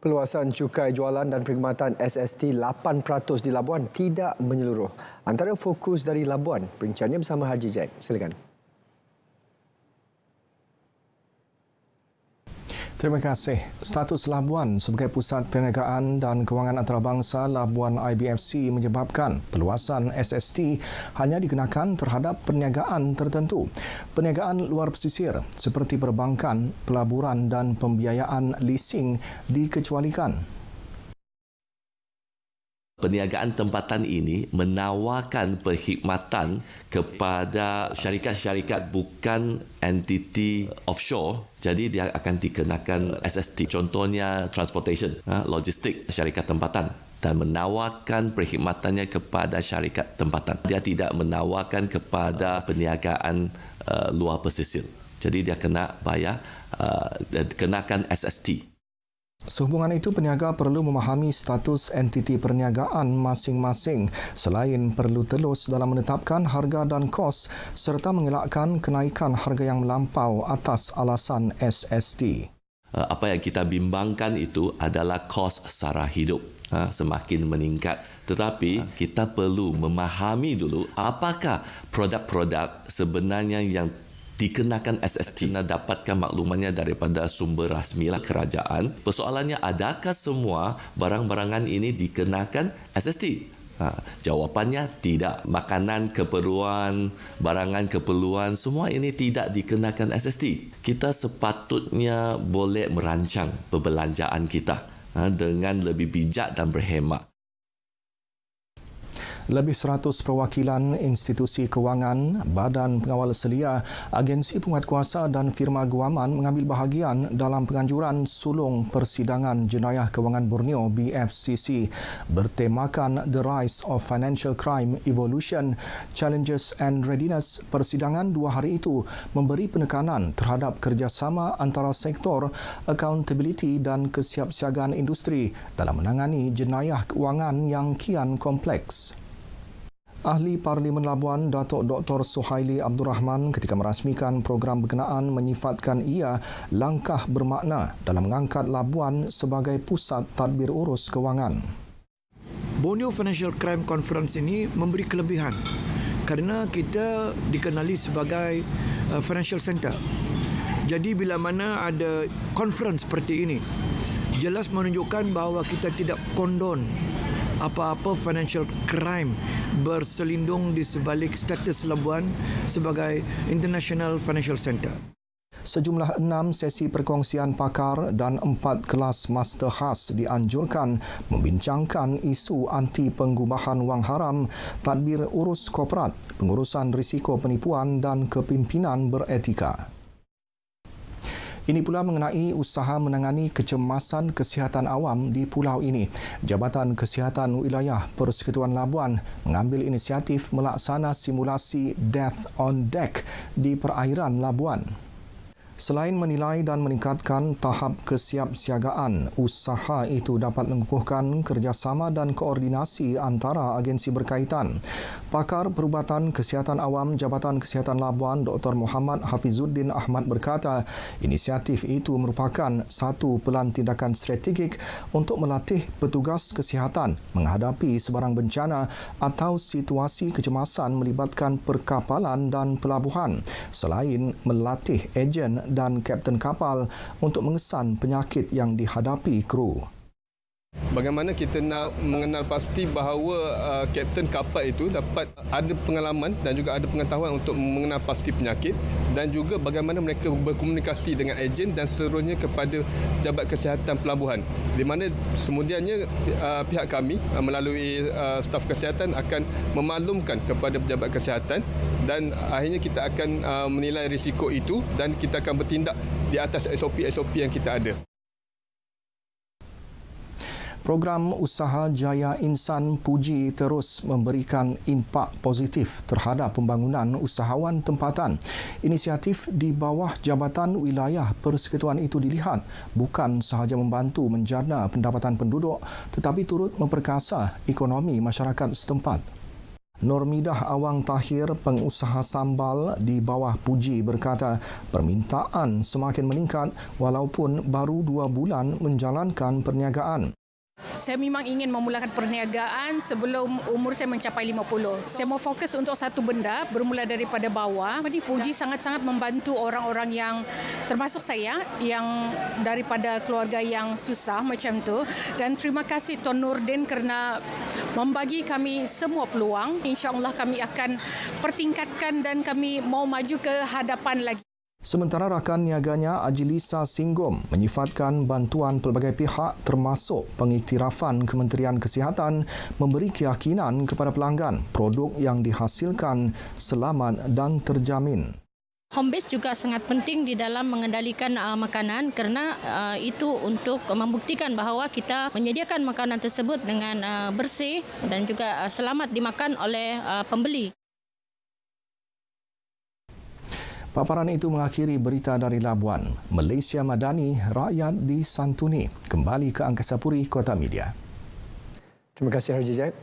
Peluasan cukai jualan dan perkhidmatan SST 8% di Labuan tidak menyeluruh. Antara fokus dari Labuan, perancangannya bersama Haji Jack. Silakan. Terima kasih. Status Labuan sebagai pusat perniagaan dan kewangan antarabangsa Labuan IBFC menyebabkan peluasan SST hanya dikenakan terhadap perniagaan tertentu. Perniagaan luar pesisir seperti perbankan, pelaburan dan pembiayaan leasing dikecualikan. Perniagaan tempatan ini menawarkan perkhidmatan kepada syarikat-syarikat bukan entiti offshore, jadi dia akan dikenakan SST. Contohnya transportation, logistik syarikat tempatan, dan menawarkan perkhidmatannya kepada syarikat tempatan. Dia tidak menawarkan kepada perniagaan luar pesisir. Jadi dia kena bayar, kenakan SST. Sehubungan itu, peniaga perlu memahami status entiti perniagaan masing-masing selain perlu telus dalam menetapkan harga dan kos serta mengelakkan kenaikan harga yang melampau atas alasan SST. Apa yang kita bimbangkan itu adalah kos sara hidup semakin meningkat. Tetapi kita perlu memahami dulu apakah produk-produk sebenarnya yang dikenakan SST. Kita dapatkan maklumannya daripada sumber rasmi kerajaan. Persoalannya, adakah semua barang-barangan ini dikenakan SST? Jawapannya tidak. Makanan keperluan, barangan keperluan, semua ini tidak dikenakan SST. Kita sepatutnya boleh merancang perbelanjaan kita dengan lebih bijak dan berhemat. Lebih 100 perwakilan institusi kewangan, badan pengawal selia, agensi penguatkuasa dan firma guaman mengambil bahagian dalam penganjuran sulung persidangan jenayah kewangan Borneo BFCC bertemakan The Rise of Financial Crime Evolution, Challenges and Readiness. Persidangan 2 hari itu memberi penekanan terhadap kerjasama antara sektor, accountability dan kesiapsiagaan industri dalam menangani jenayah kewangan yang kian kompleks. Ahli Parlimen Labuan, Datuk Dr. Suhaili Abdul Rahman ketika merasmikan program berkenaan menyifatkan ia langkah bermakna dalam mengangkat Labuan sebagai pusat tadbir urus kewangan. Borneo Financial Crime Conference ini memberi kelebihan kerana kita dikenali sebagai financial center. Jadi bila mana ada conference seperti ini, jelas menunjukkan bahawa kita tidak kondon apa-apa financial crime berselindung di sebalik status Labuan sebagai International Financial Center. Sejumlah 6 sesi perkongsian pakar dan 4 kelas master khas dianjurkan membincangkan isu anti penggubahan wang haram, tadbir urus korporat, pengurusan risiko penipuan dan kepimpinan beretika. Ini pula mengenai usaha menangani kecemasan kesihatan awam di pulau ini. Jabatan Kesihatan Wilayah Persekutuan Labuan mengambil inisiatif melaksana simulasi Death on Deck di perairan Labuan. Selain menilai dan meningkatkan tahap kesiapsiagaan, usaha itu dapat mengukuhkan kerjasama dan koordinasi antara agensi berkaitan. Pakar Perubatan Kesihatan Awam Jabatan Kesihatan Labuan, Dr. Muhammad Hafizuddin Ahmad berkata, inisiatif itu merupakan satu pelan tindakan strategik untuk melatih petugas kesihatan menghadapi sebarang bencana atau situasi kecemasan melibatkan perkapalan dan pelabuhan, selain melatih ejen dan kapten kapal untuk mengesan penyakit yang dihadapi kru. Bagaimana kita nak mengenal pasti bahawa kapten kapal itu dapat ada pengalaman dan juga ada pengetahuan untuk mengenal pasti penyakit, dan juga bagaimana mereka berkomunikasi dengan ejen dan seterusnya kepada Jabat Kesihatan Pelabuhan, di mana kemudiannya pihak kami melalui staf kesihatan akan memaklumkan kepada pejabat kesihatan, dan akhirnya kita akan menilai risiko itu dan kita akan bertindak di atas SOP-SOP yang kita ada. Program Usaha Jaya Insan Puji terus memberikan impak positif terhadap pembangunan usahawan tempatan. Inisiatif di bawah Jabatan Wilayah Persekutuan itu dilihat bukan sahaja membantu menjana pendapatan penduduk tetapi turut memperkasa ekonomi masyarakat setempat. Normidah Awang Tahir, pengusaha sambal di bawah Puji berkata permintaan semakin meningkat walaupun baru 2 bulan menjalankan perniagaan. Saya memang ingin memulakan perniagaan sebelum umur saya mencapai 50. Saya mau fokus untuk satu benda bermula daripada bawah. Jadi Puji sangat-sangat membantu orang-orang yang termasuk saya yang daripada keluarga yang susah macam tu. Dan terima kasih Tuan Nordin kerana membagi kami semua peluang. InsyaAllah kami akan pertingkatkan dan kami mau maju ke hadapan lagi. Sementara rakan niaganya Ajilisa Singgom menyifatkan bantuan pelbagai pihak termasuk pengiktirafan Kementerian Kesihatan memberi keyakinan kepada pelanggan produk yang dihasilkan selamat dan terjamin. Home base juga sangat penting di dalam mengendalikan makanan kerana itu untuk membuktikan bahawa kita menyediakan makanan tersebut dengan bersih dan juga selamat dimakan oleh pembeli. Paparan itu mengakhiri berita dari Labuan. Malaysia Madani, rakyat disantuni. Kembali ke Angkasa Puri, Kota Media. Terima kasih Harji Jack.